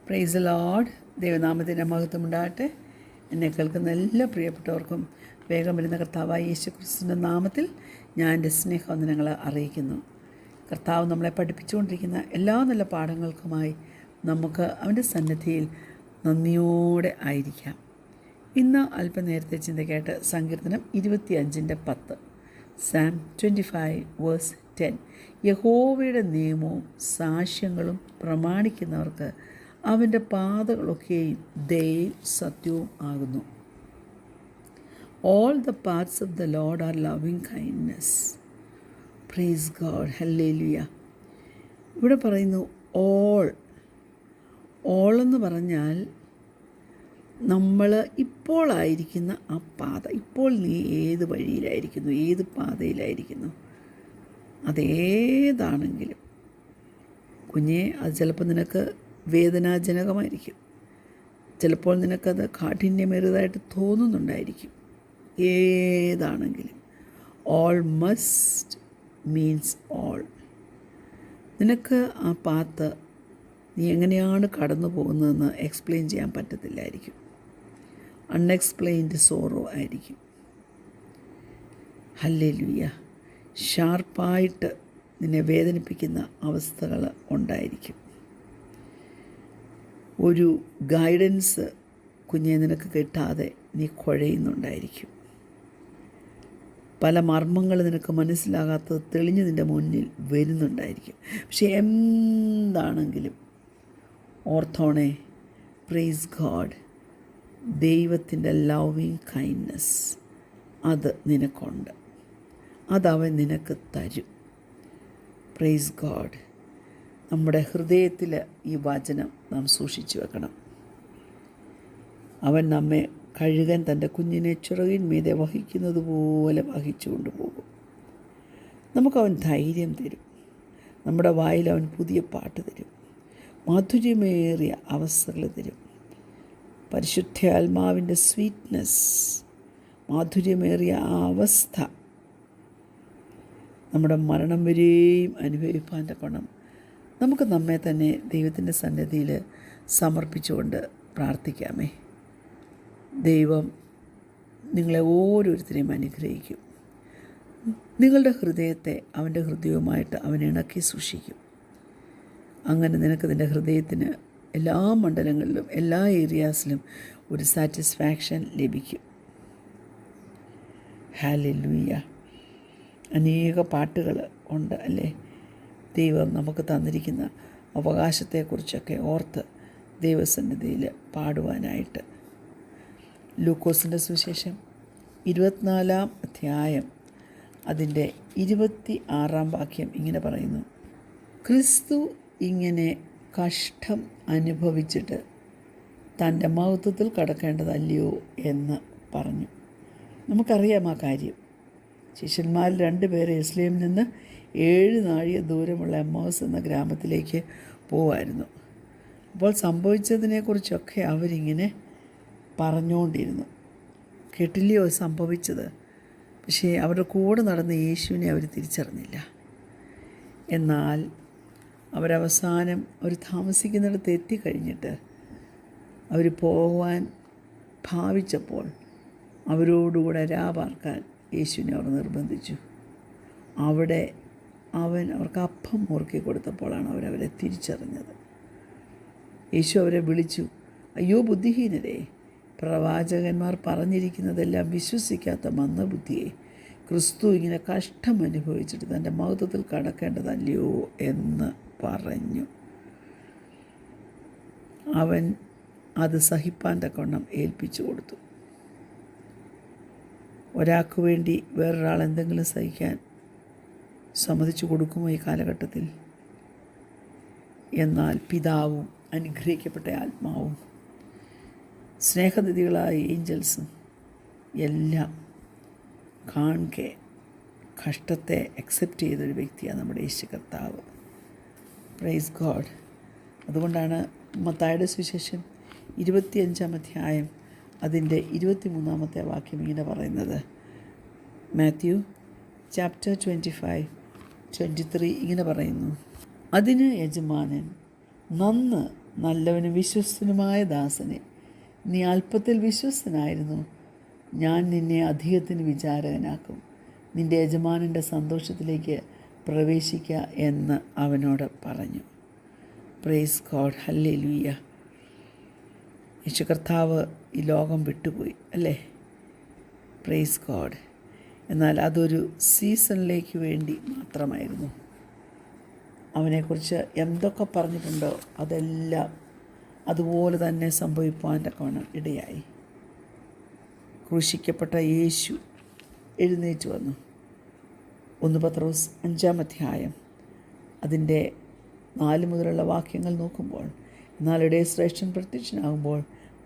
Praise the Lord. ദൈവനാമത്തിൻ്റെ മഹത്വമുണ്ടാകട്ടെ. എന്നെ കേൾക്കുന്ന എല്ലാ പ്രിയപ്പെട്ടവർക്കും വേഗം വരുന്ന കർത്താവായ യേശു ക്രിസ്തുവിൻ്റെ നാമത്തിൽ ഞാൻ എൻ്റെ സ്നേഹവന്ദനങ്ങൾ അറിയിക്കുന്നു. കർത്താവ് നമ്മളെ പഠിപ്പിച്ചുകൊണ്ടിരിക്കുന്ന എല്ലാ നല്ല പാഠങ്ങൾക്കുമായി നമുക്ക് അവൻ്റെ സന്നിധിയിൽ നന്ദിയോടെ ആയിരിക്കാം. ഇന്ന് അല്പനേരത്തെ ചിന്തയ്ക്കായിട്ട് സങ്കീർത്തനം 25:10, സാം 25:10. യഹോവയുടെ നിയമവും സാക്ഷ്യങ്ങളും പ്രമാണിക്കുന്നവർക്ക് അവൻ്റെ പാതകളൊക്കെയും ദയയും സത്യവും ആകുന്നു. All the paths of the Lord are loving kindness. Praise God. Hallelujah. ഇവിടെ പറയുന്നു ഓൾ എന്ന് പറഞ്ഞാൽ നമ്മൾ ഇപ്പോഴായിരിക്കുന്ന ആ പാത. ഇപ്പോൾ നീ ഏത് വഴിയിലായിരിക്കുന്നു, ഏത് പാതയിലായിരിക്കുന്നു, അതേതാണെങ്കിലും കുഞ്ഞെ, അത് ചിലപ്പോൾ നിനക്ക് വേദനാജനകമായിരിക്കും, ചിലപ്പോൾ നിനക്കത് കാഠിന്യമേറിയതായിട്ട് തോന്നുന്നുണ്ടായിരിക്കും. ഏതാണെങ്കിലും ഓൾ മസ്റ്റ് മീൻസ് ഓൾ. നിനക്ക് ആ പാത്ത് നീ എങ്ങനെയാണ് കടന്നു പോകുന്നതെന്ന് എക്സ്പ്ലെയിൻ ചെയ്യാൻ പറ്റത്തില്ലായിരിക്കും. അൺഎക്സ്പ്ലെയിൻഡ് സോറോ ആയിരിക്കും. ഹല്ലേലൂയ. ഷാർപ്പായിട്ട് നിന്നെ വേദനിപ്പിക്കുന്ന അവസ്ഥകൾ ഉണ്ടായിരിക്കും. ഒരു ഗൈഡൻസ് കുഞ്ഞെ നിനക്ക് കിട്ടാതെ നീ കുഴയുന്നുണ്ടായിരിക്കും. പല മർമ്മങ്ങൾ നിനക്ക് മനസ്സിലാകാത്തത് തെളിഞ്ഞ് നിൻ്റെ മുന്നിൽ വരുന്നുണ്ടായിരിക്കും. പക്ഷെ എന്താണെങ്കിലും ഓർത്തോണേ, പ്രൈസ് ഗോഡ്, ദൈവത്തിൻ്റെ ലവിങ് കൈൻഡ്നസ് അത് നിനക്കുണ്ട്. അതവൻ നിനക്ക് തരും. Praise God. നമ്മുടെ ഹൃദയത്തിൽ ഈ വചനം നാം സൂക്ഷിച്ചു വെക്കണം. അവൻ നമ്മെ കഴുകൻ തൻ്റെ കുഞ്ഞിനെ ചിറകിന്മീതെ വഹിക്കുന്നത് പോലെ വഹിച്ചു കൊണ്ടുപോകും. നമുക്കവൻ ധൈര്യം തരും. നമ്മുടെ വായിൽ അവൻ പുതിയ പാട്ട് തരും. മാധുര്യമേറിയ അവസ്ഥകൾ തരും. പരിശുദ്ധ ആത്മാവിൻ്റെ സ്വീറ്റ്നെസ്, മാധുര്യമേറിയ ആ അവസ്ഥ നമ്മുടെ മരണം വരെയും അനുഭവിപ്പാൻ തക്കവണ്ണം നമുക്ക് നമ്മെ തന്നെ ദൈവത്തിൻ്റെ സന്നിധിയിൽ സമർപ്പിച്ചുകൊണ്ട് പ്രാർത്ഥിക്കാമേ. ദൈവം നിങ്ങളെ ഓരോരുത്തരെയും അനുഗ്രഹിക്കും. നിങ്ങളുടെ ഹൃദയത്തെ അവൻ്റെ ഹൃദയവുമായിട്ട് അവൻ ഇണക്കി സൂക്ഷിക്കും. അങ്ങനെ നിനക്ക് നിൻ്റെ ഹൃദയത്തിന് എല്ലാ മണ്ഡലങ്ങളിലും എല്ലാ ഏരിയാസിലും ഒരു സാറ്റിസ്ഫാക്ഷൻ ലഭിക്കും. ഹല്ലേലൂയ. അനേക പാട്ടുകൾ ഉണ്ട് അല്ലേ, ദൈവം നമുക്ക് തന്നിരിക്കുന്ന അവകാശത്തെക്കുറിച്ചൊക്കെ ഓർത്ത് ദൈവസന്നിധിയിൽ പാടുവാനായിട്ട്. ലൂക്കോസിൻ്റെ സുവിശേഷം 24-ാം അധ്യായം അതിൻ്റെ 26-ാം വാക്യം ഇങ്ങനെ പറയുന്നു: ക്രിസ്തു ഇങ്ങനെ കഷ്ടം അനുഭവിച്ചിട്ട് തൻ്റെ മഹത്വത്തിൽ കടക്കേണ്ടതല്ലയോ എന്ന് പറഞ്ഞു. നമുക്കറിയാം ആ കാര്യം. ശിഷ്യന്മാരിൽ 2 പേർ യെരുശലേമിൽ നിന്ന് 7 നാഴിക ദൂരമുള്ള എമ്മൗസ് എന്ന ഗ്രാമത്തിലേക്ക് പോവായിരുന്നു. അപ്പോൾ സംഭവിച്ചതിനെക്കുറിച്ചൊക്കെ അവരിങ്ങനെ പറഞ്ഞുകൊണ്ടിരുന്നു. കേട്ടില്ലയോ സംഭവിച്ചത്? പക്ഷേ അവരുടെ കൂടെ നടന്ന യേശുവിനെ അവർ തിരിച്ചറിഞ്ഞില്ല. എന്നാൽ അവരവസാനം അവർ താമസിക്കുന്നിടത്ത് എത്തിക്കഴിഞ്ഞിട്ട് അവർ പോകാൻ ഭാവിച്ചപ്പോൾ അവരോടുകൂടെ രാപാർക്കാൻ യേശുവിനെ അവർ നിർബന്ധിച്ചു. അവിടെ അവൻ അവർക്ക് അപ്പം മുറുക്കി കൊടുത്തപ്പോഴാണ് അവരവരെ തിരിച്ചറിഞ്ഞത്. യേശു അവരെ വിളിച്ചു: അയ്യോ ബുദ്ധിഹീനരെ, പ്രവാചകന്മാർ പറഞ്ഞിരിക്കുന്നതെല്ലാം വിശ്വസിക്കാത്ത മന്ദബുദ്ധിയെ, ക്രിസ്തു ഇങ്ങനെ കഷ്ടം അനുഭവിച്ചിട്ട് തൻ്റെ മഹത്വത്തിൽ കടക്കേണ്ടതല്ലയോ എന്ന് പറഞ്ഞു. അവൻ അത് സഹിപ്പാൻ തക്കവണ്ണം ഏൽപ്പിച്ചു കൊടുത്തു. ഒരാൾക്ക് വേണ്ടി വേറൊരാൾ എന്തെങ്കിലും സഹിക്കാൻ സമ്മതിച്ചു കൊടുക്കുമോ ഈ കാലഘട്ടത്തിൽ? എന്നാൽ പിതാവും അനുഗ്രഹിക്കപ്പെട്ട ആത്മാവും സ്നേഹനിധികളായ ഏഞ്ചൽസും എല്ലാം കാണെ കഷ്ടത്തെ അക്സെപ്റ്റ് ചെയ്തൊരു വ്യക്തിയാണ് നമ്മുടെ യേശു കർത്താവ്. Praise God. അതുകൊണ്ടാണ് മത്തായിയുടെ സുവിശേഷം 25-ാം അധ്യായം അതിൻ്റെ 23-ാമത്തെ വാക്യം ഇങ്ങനെ പറയുന്നത്. മാത്യു ചാപ്റ്റർ 25:23 ഇങ്ങനെ പറയുന്നു: അതിന് യജമാനൻ നന്ന് നല്ലവനും വിശ്വസ്തനുമായ ദാസനെ, നീ അല്പത്തിൽ വിശ്വസ്തനായിരുന്നു, ഞാൻ നിന്നെ അധികത്തിന് വിചാരകനാക്കും. നിൻ്റെ യജമാനൻ്റെ സന്തോഷത്തിലേക്ക് പ്രവേശിക്കുക എന്ന് അവനോട് പറഞ്ഞു. Praise God, hallelujah. യേശു കർത്താവ് ഈ ലോകം വിട്ടുപോയി അല്ലേ? Praise God. എന്നാൽ അതൊരു സീസണിലേക്ക് വേണ്ടി മാത്രമായിരുന്നു. അവനെക്കുറിച്ച് എന്തൊക്കെ പറഞ്ഞിട്ടുണ്ടോ അതെല്ലാം അതുപോലെ തന്നെ സംഭവിപ്പാൻ തക്കവണ്ണം ഇടയായി. ക്രൂശിക്കപ്പെട്ട യേശു എഴുന്നേറ്റ് വന്നു. 1 പത്രോസ് 5-ാം അധ്യായം അതിൻ്റെ 4 മുതലുള്ള വാക്യങ്ങൾ നോക്കുമ്പോൾ, എന്നാൽ ഇടയ ശ്രേഷ്ഠൻ പ്രത്യക്ഷനാകുമ്പോൾ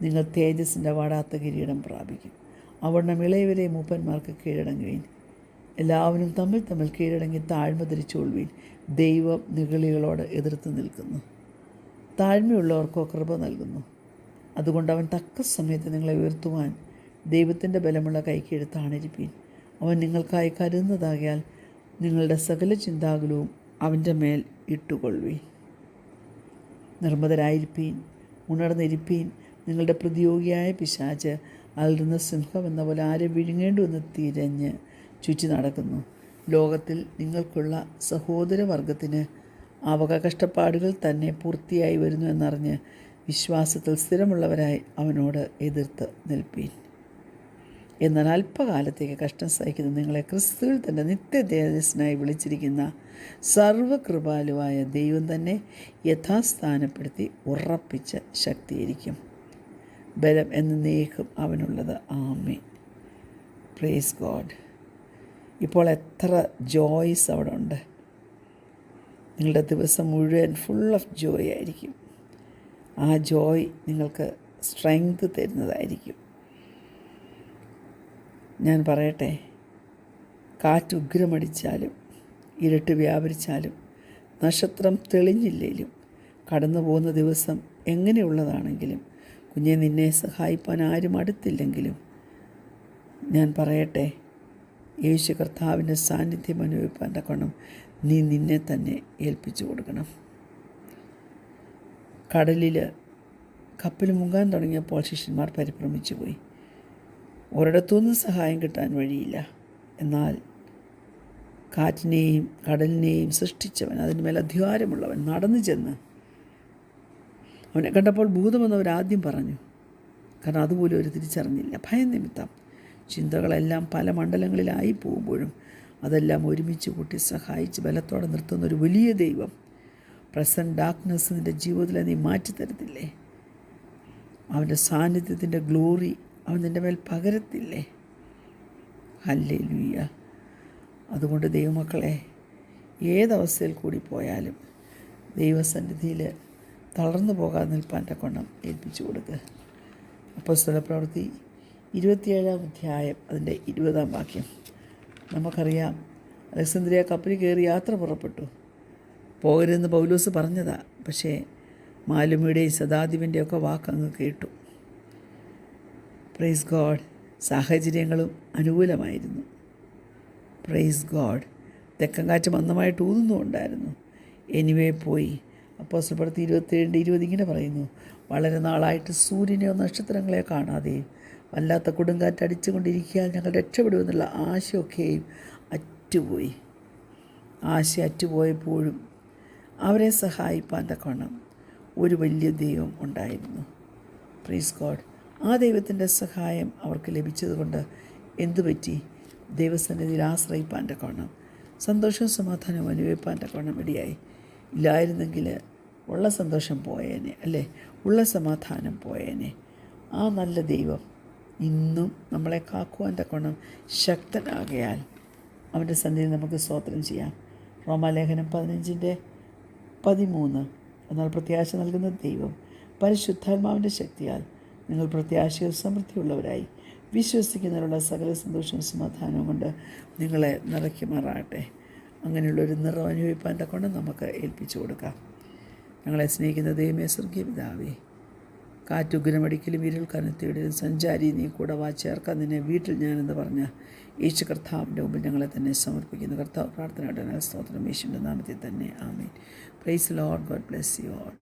നിങ്ങൾ തേജസ്സിൻ്റെ വാടാത്ത കിരീടം പ്രാപിക്കും. അവിടം ഇളയവരെ മൂപ്പന്മാർക്ക് കീഴടങ്ങുവീൻ. എല്ലാവരും തമ്മിൽ തമ്മിൽ കീഴടങ്ങി താഴ്മ ധരിച്ചുകൊള്ളുവീൻ. ദൈവം നിഗളികളോട് എതിർത്ത് നിൽക്കുന്നു, താഴ്മയുള്ളവർക്കോ കൃപ നൽകുന്നു. അതുകൊണ്ട് അവൻ തക്ക സമയത്ത് നിങ്ങളെ ഉയർത്തുവാൻ ദൈവത്തിൻ്റെ ബലമുള്ള കൈക്കീഴത്താണിരിപ്പീൻ. അവൻ നിങ്ങൾക്കായി കരുതുന്നതാകിയാൽ നിങ്ങളുടെ സകല ചിന്താകുലവും അവൻ്റെ മേൽ ഇട്ടുകൊള്ളുവീൻ. നിർമ്മതരായിരിപ്പീൻ, ഉണർന്നിരിപ്പീൻ. നിങ്ങളുടെ പ്രതിയോഗിയായ പിശാച് അലറുന്ന സിംഹം എന്ന പോലെ ആരെ വിഴുങ്ങേണ്ടുവെന്ന് തിരഞ്ഞ് ചുറ്റി നടക്കുന്നു. ലോകത്തിൽ നിങ്ങൾക്കുള്ള സഹോദരവർഗത്തിന് ആ വക കഷ്ടപ്പാടുകൾ തന്നെ പൂർത്തിയായി വരുന്നു എന്നറിഞ്ഞ് വിശ്വാസത്തിൽ സ്ഥിരമുള്ളവരായി അവനോട് എതിർത്ത് നിൽപ്പീൻ. എന്നാൽ അല്പകാലത്തേക്ക് കഷ്ടം സഹിക്കുന്ന നിങ്ങളെ ക്രിസ്തുവിൽ തന്നെ നിത്യതേജസ്സിനായി വിളിച്ചിരിക്കുന്ന സർവകൃപാലുവായ ദൈവം തന്നെ യഥാസ്ഥാനപ്പെടുത്തി ഉറപ്പിച്ച് ശക്തീകരിക്കും. ബലം എന്നേക്കും അവനുള്ളത്. ആമേൻ. Praise God. ഇപ്പോൾ എത്ര ജോയ്സ് അവിടെ ഉണ്ട്. നിങ്ങളുടെ ദിവസം മുഴുവൻ ഫുൾ ഓഫ് ജോയ് ആയിരിക്കും. ആ ജോയ് നിങ്ങൾക്ക് സ്ട്രെങ്ത് തരുന്നതായിരിക്കും. ഞാൻ പറയട്ടെ, കാറ്റ് ഉഗ്രമടിച്ചാലും ഇരുട്ട് വ്യാപരിച്ചാലും നക്ഷത്രം തെളിഞ്ഞില്ലേലും കടന്നു പോകുന്ന ദിവസം എങ്ങനെയുള്ളതാണെങ്കിലും കുഞ്ഞെ നിന്നെ സഹായിപ്പാൻ ആരും അടുത്തില്ലെങ്കിലും ഞാൻ പറയട്ടെ, യേശു കർത്താവിൻ്റെ സാന്നിധ്യം അനുഭവിപ്പാൻ തക്കവണ്ണം നീ നിന്നെ തന്നെ ഏൽപ്പിച്ചു കൊടുക്കണം. കടലിൽ കപ്പൽ മുങ്ങാൻ തുടങ്ങിയപ്പോൾ ശിഷ്യന്മാർ പരിഭ്രമിച്ചു പോയി. ഒരിടത്തുനിന്നും സഹായം കിട്ടാൻ വഴിയില്ല. എന്നാൽ കാറ്റിനെയും കടലിനെയും സൃഷ്ടിച്ചവൻ, അതിന് മേൽ അധികാരമുള്ളവൻ നടന്നു ചെന്ന് അവനെ കണ്ടപ്പോൾ ഭൂതമെന്നവരാദ്യം പറഞ്ഞു. കാരണം അതുപോലും അവർ തിരിച്ചറിഞ്ഞില്ല. ഭയം നിമിത്തം ചിന്തകളെല്ലാം പല മണ്ഡലങ്ങളിലായി പോകുമ്പോഴും അതെല്ലാം ഒരുമിച്ച് കൂട്ടി സഹായിച്ച് ബലത്തോടെ നിർത്തുന്ന ഒരു വലിയ ദൈവം, പ്രസൻറ്റ് ഡാർക്ക്നെസ് നിൻ്റെ ജീവിതത്തിൽ നീ മാറ്റിത്തരത്തില്ലേ? അവൻ്റെ സാന്നിധ്യത്തിൻ്റെ ഗ്ലോറി അവൻ നിൻ്റെ മേൽ പകരത്തില്ലേ? ഹല്ലേലൂയ. അതുകൊണ്ട് ദൈവമക്കളെ, ഏതവസ്ഥയിൽ കൂടി പോയാലും ദൈവസന്നിധിയിൽ തളർന്നു പോകാതെ നിൽപ്പാൻ തക്കവണ്ണം ഏൽപ്പിച്ചു കൊടുക്കുക. അപ്പോസ്തലപ്രവൃത്തി 27-ാം അധ്യായം അതിൻ്റെ 20-ാം വാക്യം നമുക്കറിയാം. അലക്സാന്ദ്രിയ കപ്പലിൽ കയറി യാത്ര പുറപ്പെട്ടു. പോകരുതെന്ന് പൗലോസ് പറഞ്ഞതാ. പക്ഷേ മാലുമിയുടെയും ശതാധിപൻ്റെയും ഒക്കെ വാക്കങ്ങ് കേട്ടു. Praise God. സാഹചര്യങ്ങളും അനുകൂലമായിരുന്നു. Praise God. തെക്കൻ കാറ്റ് മന്ദമായിട്ട് ഊതുന്നുണ്ടായിരുന്നു. എനിവേ പോയി. അപ്പോസ്തലപ്രവൃത്തി 27-20 ഇങ്ങനെ പറയുന്നു: വളരെ നാളായിട്ട് സൂര്യനെയോ നക്ഷത്രങ്ങളെയോ കാണാതെയും വല്ലാത്ത കൊടുങ്കാറ്റ് അടിച്ചുകൊണ്ടിരിക്കാൻ ഞങ്ങൾ രക്ഷപ്പെടുമെന്നുള്ള ആശയൊക്കെയും അറ്റുപോയി. ആശ അറ്റുപോയപ്പോഴും അവരെ സഹായിപ്പാൻ തക്കവണ്ണം ഒരു വലിയ ദൈവം ഉണ്ടായിരുന്നു. Praise God. ആ ദൈവത്തിൻ്റെ സഹായം അവർക്ക് ലഭിച്ചതുകൊണ്ട് എന്തുപറ്റി? ദൈവസന്നിധിയിൽ ആശ്രയിപ്പാൻ തക്കവണ്ണം, സന്തോഷവും സമാധാനവും അനുഭവിപ്പാൻ തക്കവണ്ണം ഇടയായി. ഇല്ലായിരുന്നെങ്കിൽ ഉള്ള സന്തോഷം പോയേനെ, അല്ലേ? ഉള്ള സമാധാനം പോയേനെ. ആ നല്ല ദൈവം ഇന്നും നമ്മളെ കാക്കുവാൻ തക്കവണ്ണം ശക്തനാകയാൽ അവൻ്റെ സന്നിധിയിൽ നമുക്ക് സ്തോത്രം ചെയ്യാം. റോമാലേഖനം 15:13. എന്നാൽ പ്രത്യാശ നൽകുന്ന ദൈവം പരിശുദ്ധാത്മാവിൻ്റെ ശക്തിയാൽ നിങ്ങൾ പ്രത്യാശയും സമൃദ്ധിയുള്ളവരായി വിശ്വസിക്കുന്നതിനുള്ള സകല സന്തോഷവും സമാധാനവും കൊണ്ട് നിങ്ങളെ നിറയ്ക്കുമാറാകട്ടെ. അങ്ങനെയുള്ളൊരു നിറം അനുഭവിപ്പാൻ തക്കവണ്ണം നമുക്ക് ഏൽപ്പിച്ചു കൊടുക്കാം. ഞങ്ങളെ സ്നേഹിക്കുന്ന ദൈവമേ, സ്വർഗീയ പിതാവേ, കാറ്റുഗ്രമടിക്കലും ഇരുൾ കനത്തിയിടലും സഞ്ചാരി നീ കൂടെ ചേർക്കാൻ നിന്നെ വീട്ടിൽ ഞാനെന്ന് പറഞ്ഞ യേശു കർത്താവിൻ്റെ മുമ്പിൽ ഞങ്ങളെ തന്നെ സമർപ്പിക്കുന്നു. കർത്താവ് പ്രാർത്ഥനയുടെ സ്തോത്രം യേശുവിൻ്റെ നാമത്തിൽ തന്നെ. ആമേൻ. Praise lord. God bless you all.